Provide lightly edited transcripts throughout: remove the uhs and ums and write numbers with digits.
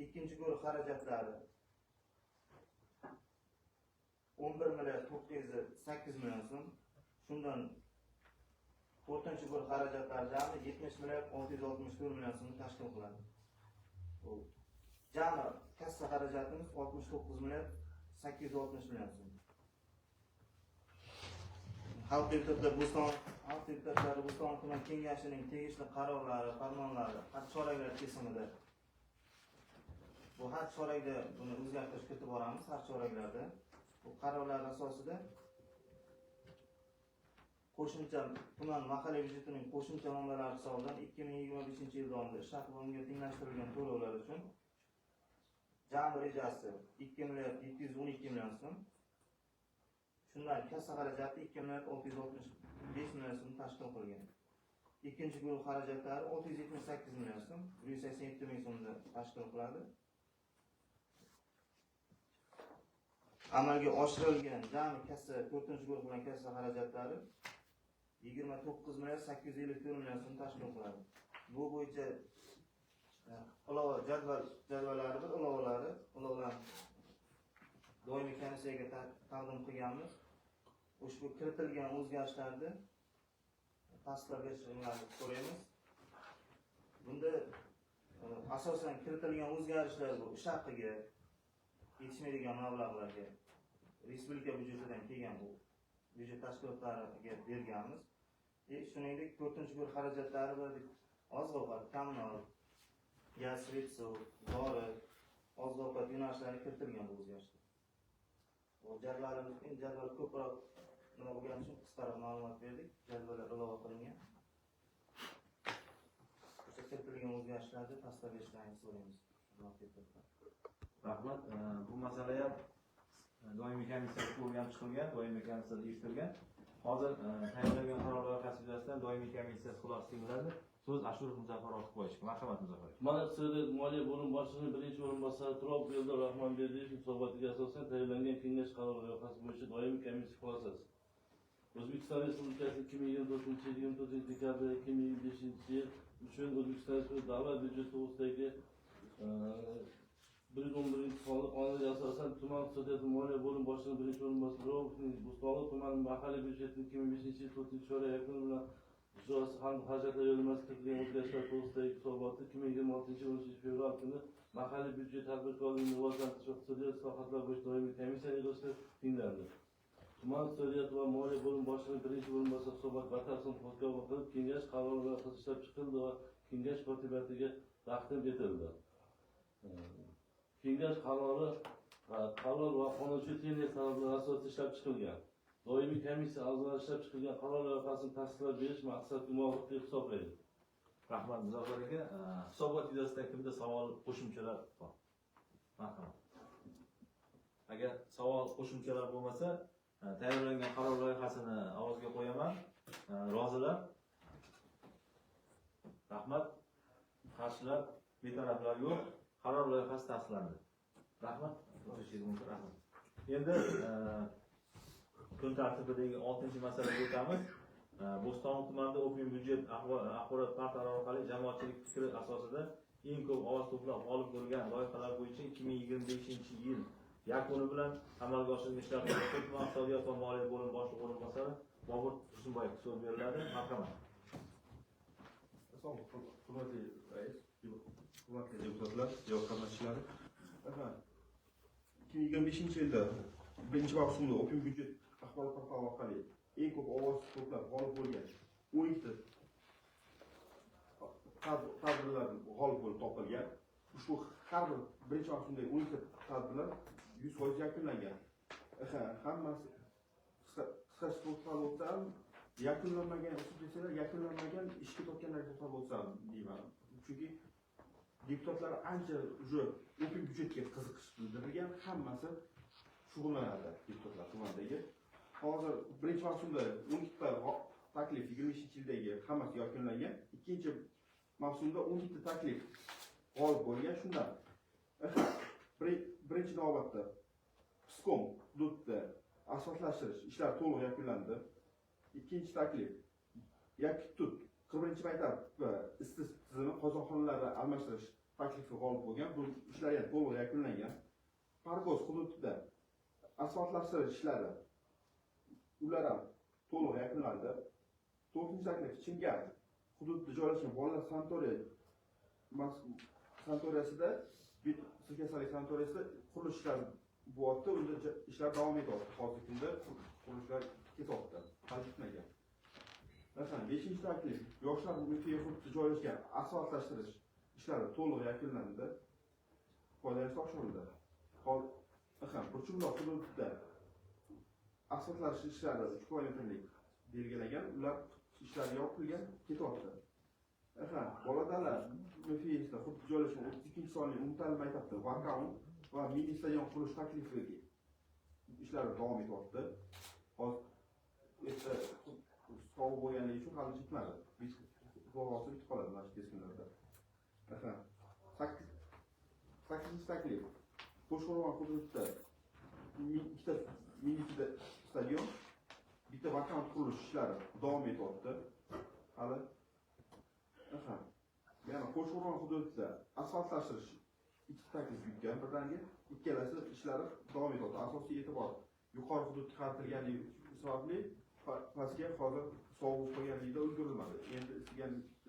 ikkinchi guruh xarajatlari 11 milliard 908 million so'm. Shundan 4-chi guruh xarajatlari jami 70 milliard 664 million so'mni tashkil qiladi. Jami kassa xarajatimiz 69 milliard 860 million so'm. Xalq deputatlari Bo'ston tuman kengashining tegishli qarorlari, farmonlari har choraklar kesimida bu har chorakda buni o'zgartirish kiritib boramiz har choraklarda. Bu qarorlar asosida qo'shimcha tuman mahalliy byudjetining qo'shimcha manbalari hisobidan 2025-yil davomida ish haqi va unga tenglashtirilgan to'lovlar uchun jami rejasi 2 milliard 712 million so'm. Shundan kassa xarajati 2 milliard 665 million so'm tashkil qilgan. Ikkinchi guruh xarajatlari 678 million so'm, 187 ming so'mni tashkil qiladi. Amalga oshirilgan jami kassa 4-chi guruh bilan kassa xarajatlari 29 milliard 854 million so'm tashkil qiladi. Bu bo'yicha ilova jadvallari bir ilovalar doimiy komissiyaga taqdim qilganmiz. Ushbu kiritilgan o'zgarishlarni tasdiqlashni so'raymiz. Bunda asosan kiritilgan o'zgarishlar bu ish haqiga yetishmaydigan mablag'larga respublika byudjetidan kelgan bu byudjet tashkilotlariga berganmiz. Shuningdek 4-chi guruh xarajatlari va oziq-ovqat, kommunal, gaz, svet, suv, dori, oziq-ovqat yo'nalishlari kiritilgan bu o'zgarishlar. Bu jadval ko'proq nima bo'lgani uchun qisqaroq ma'lumot berdik. Jadvallar ilova qilingan. O'sha kiritilgan o'zgarishlarni tasdiqlashlarini so'raymiz. Rahmat. Bu masala ham doimiy komissiyada o'rganib chiqilgan, doimiy komissiyada eshitilgan. Hozir tayyorlangan qaror loyihasi yuzasidan doimiy komissiya xulosa tinglanadi. So'z Ashurov Muzaffar Ortiqboyevga. Marhamat Muzaffar. Mana Sirdaryo moliya bo'lim boshlig'ining birinchi o'rinbosari Turobov Eldor Rahmonberdiyev hisobotiga asosan tayyorlangan kengash qaror loyihasi bo'yicha doimiy komissiya xulosasi. O'zbekiston Respublikasi 2024 dekabr 2025-yil uchun O'zbekiston Respublikasi davlat byudjeti to'g'risidagi 111 qonunga asosan tuman iqtisodiyot moliya bo'lim boshlig'ining birinchi o'rinbosari Turovning Bo'stonliq tumani mahalliy byudjeti 2025-yil 4-oy yakuni bilan ijrosi hamda xarajatlar yo'llanmasi kiritilgan o'zgarishlar to'g'risidagi hisoboti 2026-13 fevral kuni mahalliy byudjet tadbirkorligini rivojlantirish va iqtisodiyot islohotlar bo'yicha doimiy komissiya yig'ilishida tinglandi. Tuman iqtisodiyot va moliya bo'lim boshlig'ining birinchi o'rinbosari hisobot batafsil muhokama qilib, kengash qarori loyihasi ishlab chiqildi va kengash kotibiyatiga taqdim etildi. Kengash qaror va qonunchilik texnik talablar asosida ishlab chiqilgan. Doimiy komissiya a'zolari ishlab chiqilgan qaror loyihasini tasdiqlab berish maqsadga muvofiq deb hisoblaydi. Rahmat Muzaffar aka. Hisobot yuzasidan kimda savol, qo'shimchalar bor? Marhamat. Agar savol, qo'shimchalar bo'lmasa, tayyorlangan qaror loyihasini ovozga qo'yaman. Rozilar? Rahmat. Qarshilar, betaraflar yo'q. Qaror loyihasi tasdiqlandi. Rahmat. Rahmat. Endi kun tartibidagi 6-masalaga o'tamiz. Bo'ston tumanida o'quv byudjet axborot portali orqali jamoatchilik fikri asosida eng ko'p ovoz to'plab g'olib bo'lgan loyihalar bo'yicha 2025-yil yakuni bilan amalga oshirilgan ishlar tuman iqtisodiyot va moliya bo'lim boshlig'i o'rinbosari Bobur Tursunboyevga so'z beriladi. Marhamat. Assalomu alaykum. Hurmatli rais, hurmatli deputatlar, javob qatnashchilari. 2025-yilda birinchi mavsumda o'quv byudjet axborot portali orqali eng ko'p ovoz to'plab g'olib bo'lgan 12 tadbirlar g'olib bo'lib topilgan. Ushbu har bir birinchi mavsumdagi 12 tadbirlar 100% yakunlangan. Hammasi qisqacha to'xtalib o'tsam, yakunlanmagan ishga tortganlarga to'xtalib o'tsam deyman. Chunki deputatlar ancha o'sha o'quv byudjetga qiziqish bildirgan, hammasi shug'ullanadi deputatlar tumandagi. Hozir birinchi mavsumda 12 ta taklif 23-yildagi hammasi yakunlangan. Ikkinchi mavsumda 12 ta taklif g'olib bo'lgan. Shundan birinchi navbatda Piskom hududida asfaltlashtirish ishlari to'liq yakunlandi. Ikkinchi taklif Yaktut 41-maktab isitish tizimi qozonxonalarni almashtirish taklifi g'olib bo'lgan. Bu ishlar ham to'liq yakunlangan. Pargoz hududida asfaltlashtirish ishlari ular ham to'liq yakunlandi. 4-chi taklif Chingar hududida joylashgan bolalar sanatoriyasida kasallik sanatoriyasida qurilish ishlari bo'lyapti. Unda ishlar davom etyapti. Hozirgi kunda qurilishlar ketyapti. Hali bitmagan. Masalan, 5-chi taklif yoshlar muhiti hududida joylashgan asfaltlashtirish ishlari to'liq yakunlandi. Foydalanish topshirildi. Burchumloq hududida asfaltlash ishlari 3 kilometrlik belgilangan, ular ishlari yopilgan, ketyapti. Bolalar muhitida hududda joylashgan 32-sonli umumta'lim maktabda vokal va mini stadion qurish taklifi ishlari davom etyapti. Hozir sovuq bo'lganligi uchun hali bitmadi. Qog'ozi bitib qoladi mana shu kunlarda. 8-chi taklif Qo'shqo'rg'on hududida ikkita mini stadion, bitta vakant qurilish ishlari davom etyapti. Hali yana Qo'shqo'rg'on hududida asfaltlashtirish ikkita taklif bitgan, birdaniga ikkalasi ishlari davom etyapti. Asosiy e'tibor yuqori hududga qaratilganligi sababli pastga hozir sovuq qo'yganligida ulgurilmadi. Endi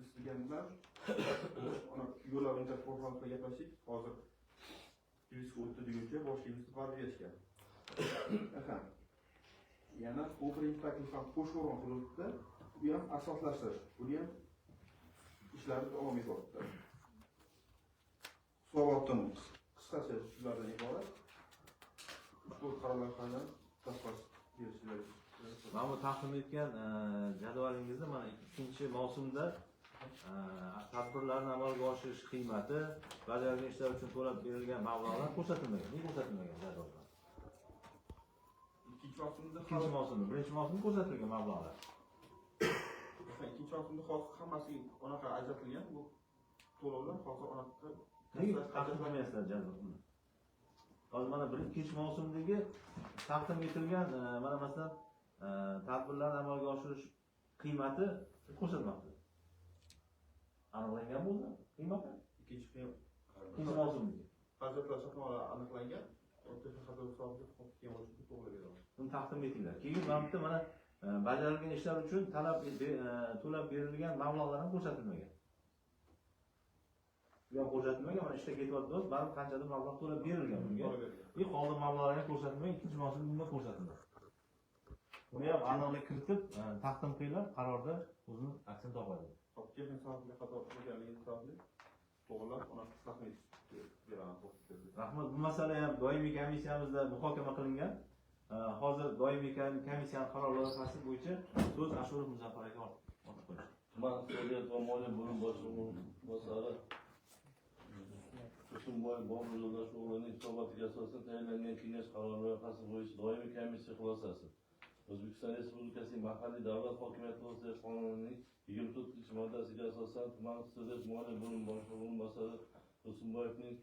istaganlar yo'llar uncha qo'rqoqda gaplashdik. Hozir Kirisk o'tdi deguncha boshlaymiz vaziyatga. Yana birinchi taklif ham Qo'shqo'rg'on hududida bu ham asfaltlashtirish. Buni ham ishlari davom etyapti. Hisobotdan qisqacha shulardan iborat. Bu qarorlardan tasdiq berishlar. Mana bu taqdim etgan jadvalingizda mana 2-mavsumda tadbirlarni amalga oshirish qiymati, bajarilgan ishlar uchun to'lab berilgan mablag'lar ko'rsatilmagan. Nega ko'rsatilmagan jadvalda? 2-mavsumda, 2-mavsumda, 1-mavsumda ko'rsatilgan mablag'lar. 2-mavsumda hozir hammasi unaqa ajratilgan. Bu to'lovlar hozir unaqa nega taqdim qilmayapsizlar jadvalni? Hozir mana 1-mavsumdagi taqdim etilgan mana masalan tadbirlarni amalga oshirish qiymati ko'rsatilmoqda. Aniqlangan bo'ldi qiymati? 2-mavsumdagi. Xarajatlar shartnomalar aniqlangan. O'rtacha xarajat hisobiga to'g'ri beramiz. Uni taqdim etinglar. Keyin mana bitta mana bajarilgan ishlar uchun to'lab berilgan mablag'lar ham ko'rsatilmagan. Bu ham ko'rsatilmagan. Mana ishda ketyapti, baribir qanchadir mablag' to'lab berilgan bunga. Hozir mablag'lar ham ko'rsatilmagan, 2-mavsumda bunga ko'rsatildi. Buni ham aniqlik kiritib taqdim qilinglar, qarorda o'zini aksini topadi. Texnik sohaga xato qilganligi sababli to'g'rilab uni taxmin beramiz. Rahmat. Bu masala ham doimiy komissiyamizda muhokama qilingan. Hozir doimiy komissiyaning qaror loyihasi bo'yicha so'z Ashurov Muzaffar aka ortib qo'ydi. Tuman iqtisodiyot va moliya bo'lim boshlig'i o'rinbosari Tursunboy Bobur Yo'ldoshev o'g'lining hisobotiga asosan tayinlangan kengash qarori loyihasi bo'yicha doimiy komissiya xulosasi. O'zbekiston Respublikasining mahalliy davlat hokimiyati to'g'risidagi qonunining 24-moddasiga asosan tuman iqtisodiyot moliya bo'lim boshlig'i o'rinbosari Tursunboyevning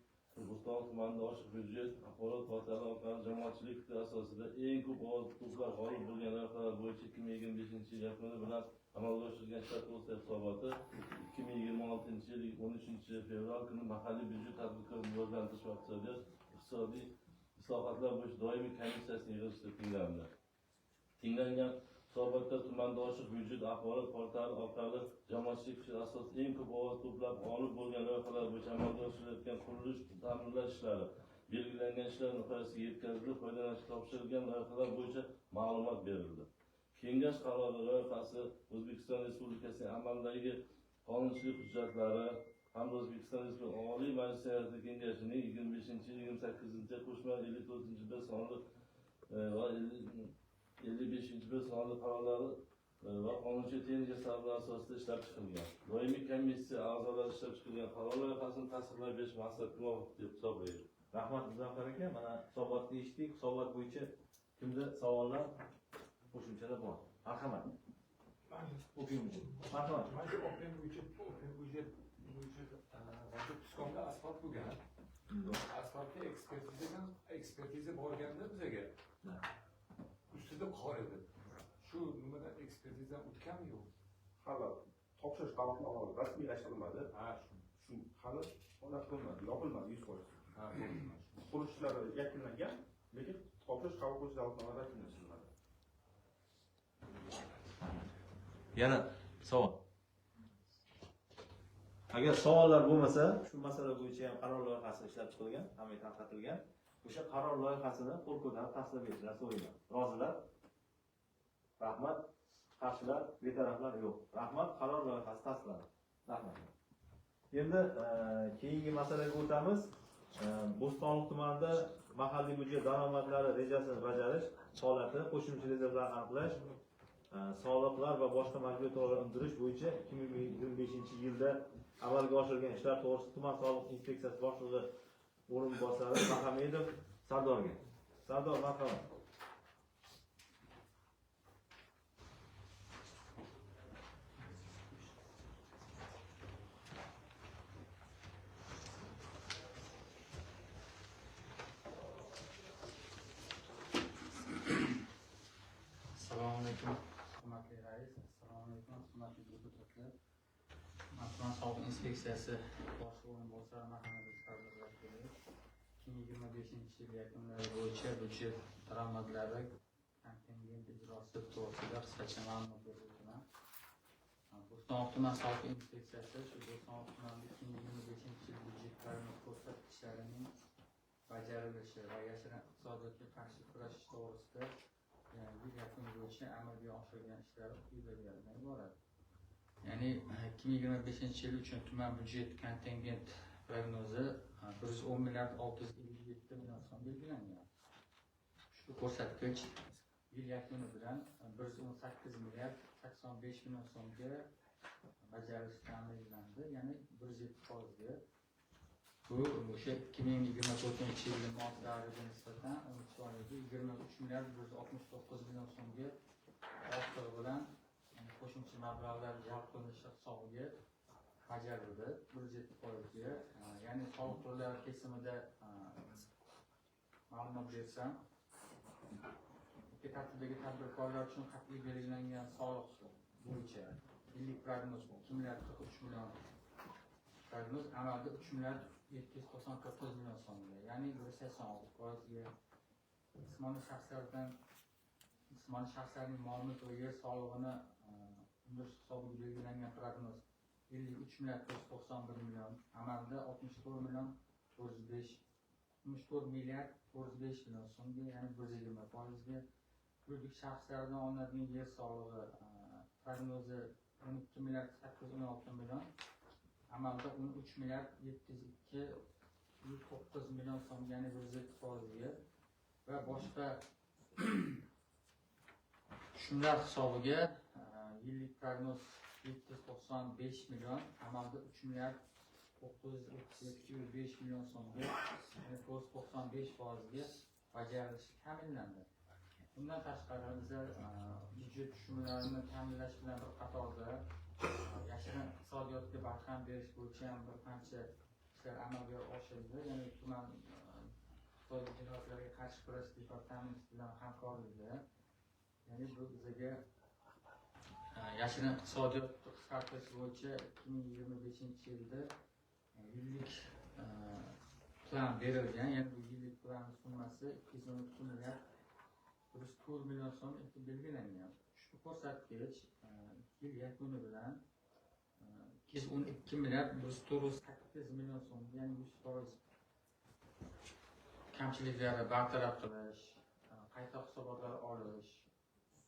Bo'ston tumanida ochiq byudjet axborot portali orqali jamoatchilik asosida eng ko'p ovoz to'plab g'olib bo'lgan loyihalar bo'yicha 2025-yil yakuni bilan amalga oshirilgan shart to'g'risida hisoboti 2026-yil 13-fevral kuni mahalliy byudjet tadbirkor rivojlantirish va iqtisodiy islohotlar bo'yicha doimiy komissiyasining yig'ilishida tinglandi. Tinglangan hisobotda tumanda ochiq byudjet axborot portali orqali jamoatchilik asosida eng ko'p ovoz to'plab g'olib bo'lgan loyihalar bo'yicha amalga oshirilayotgan qurilish ta'mirlash ishlari, belgilangan ishlar nihoyasiga yetkazilib, foydalanishga topshirilgan loyihalar bo'yicha ma'lumot berildi. Kengash qarori loyihasi O'zbekiston Respublikasining amaldagi qonunchilik hujjatlari hamda O'zbekiston Respublikasi Oliy Majlis Senati Kengashining 25-28 qo'shma 54-bir sonli va 55-bir sonli qarorlari va qonunchilik texnikasi asosida ishlab chiqilgan. Doimiy komissiya a'zolari ishlab chiqilgan qaror loyihasini tasdiqlab berish maqsadga muvofiq deb hisoblaydi. Rahmat Muzaffar aka, mana hisobotni eshitdik. Hisobot bo'yicha kimda savollar, qo'shimchalar bor? Marhamat. O'qiymiz. Marhamat. Mana shu oqim bo'yicha Piskonda asfalt bo'lgan. Asfaltga ekspertiza borganda bizaga ustida qor edi. Shu nimadan ekspertiza o'tganmi yo'q? Hali topshirish qarori rasmiylashtirilmadi. Ha, shu hali ona qilinmadi, yopilmadi 100%. Ha, bo'ldi. Qurilish ishlari yakunlangan, lekin topshirish qabul qilish davlatnoma rasmiylashtirilmadi. Yana savol. Agar savollar bo'lmasa, shu masala bo'yicha ham qaror loyihasi ishlab chiqilgan, hamma tarqatilgan. O'sha qaror loyihasini qo'l ko'tarib tasdiq etishni so'rayman. Rozilar? Rahmat. Qarshilar, betaraflar yo'q. Rahmat, qaror loyihasi tasdiqlandi. Rahmat. Endi keyingi masalaga o'tamiz. Bo'stonliq tumanida mahalliy byudjet daromadlari rejasini bajarish holati, qo'shimcha rezervlarni aniqlash, soliqlar va boshqa majburiy to'lovlarni undirish bo'yicha 2025-yilda amalga oshirilgan ishlar to'g'risida tuman soliq inspeksiyasi boshlig'i o'rinbosari Mahamedov Sardorga. Sardor, marhamat. Assalomu alaykum, hurmatli rais. Assalomu alaykum, hurmatli deputatlar. Tuman soliq inspeksiyasi bosh o'rinbosari Mahamedov Sardor vakili 2025-yil yakunlari bo'yicha byudjet daromadlari kontingent ijrosi to'g'risida qisqacha ma'lumot bermoqchiman. Bo'stonliq tuman soliq inspeksiyasi shu Bo'stonliq tumanida 2025-yil byudjetlarini ko'rsatkichlarining bajarilishi va yashirin iqtisodiyotga qarshi kurashish to'g'risida yil yakuni bo'yicha amalga oshirilgan ishlar quyidagilardan iborat. Ya'ni 2025-yil uchun tuman byudjet kontingent prognozi 110 milliard 657 million so'm belgilangan. Shu ko'rsatkich yil yakuni bilan 118 milliard 85 million so'mga bajarilishi ta'minlandi, ya'ni 107%. Bu o'sha 2024-yilning mart davriga nisbatan 23 milliard 169 million so'mga ortiq bilan qo'shimcha mablag'lar jalb qilinishi hisobiga bajarildi 107%. Ya'ni soliq turlari kesimida ma'lumot bersam, ikki tartibdagi tadbirkorlar uchun qat'iy belgilangan soliq bo'yicha yillik prognoz 2 milliard 43 million prognoz amalda 3 milliard 799 million so'mga, ya'ni 186%ga jismoniy shaxslarning mol-mulk va yer solig'ini undirish hisobiga belgilangan prognoz 53 milliard 491 million, amalda 64 milliard 405 million so'mga, ya'ni 120%ga. Yuridik shaxslardan olinadigan yer solig'i prognozi 12 milliard 816 million, amalda 13 milliard 709 million so'm, ya'ni 107%ga va boshqa tushumlar hisobiga yillik prognoz 795 million, amalda 3 milliard 937,5 million so'mga, ya'ni 95%ga bajarilishi ta'minlandi. Bundan tashqari bizlar byudjet tushumlarini ta'minlash bilan bir qatorda yashirin iqtisodiyotga barham berish bo'yicha ham bir qancha ishlar amalga oshirildi. Ya'ni tuman iqtisodiy jinoyatlarga qarshi kurash departamenti bilan hamkorlikda, ya'ni bu bizga yashirin iqtisodiyotni qisqartirish bo'yicha 2025-yilda yillik plan berilgan. Ya'ni bu yillik plan summasi 212 milliard 104 million so'm etib belgilangan. Ushbu ko'rsatkich yil yakuni bilan 212 milliard 108 million so'm, ya'ni 100% kamchiliklarni bartaraf qilish, qayta hisobotlar olish,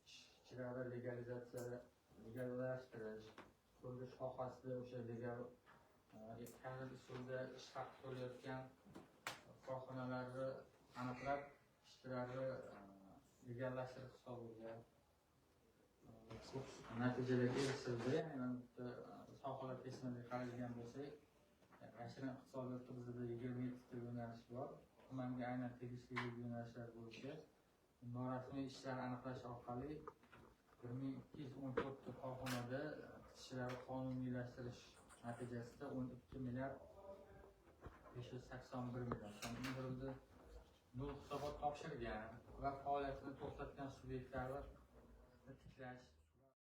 ishchilarni legallashtirish, qurilish sohasida o'sha legal usulda ish haqi to'layotgan korxonalarni aniqlab, ishchilarni legallashtirish hisobiga ko'p natijalarga erishildi. Sohalar kesimida qaralgan bo'lsak, yashirin iqtisodiyotda bizda 27 ta yo'nalish bor. Tumanga aynan tegishli yo'nalishlar bo'yicha norasmiy ishlar aniqlash orqali 1214 ta korxonada ishchilarni qonuniylashtirish natijasida 12 milliard 581 million so'm undirildi. Nol hisobot topshirgan va faoliyatini to'xtatgan subyektlarni tiklash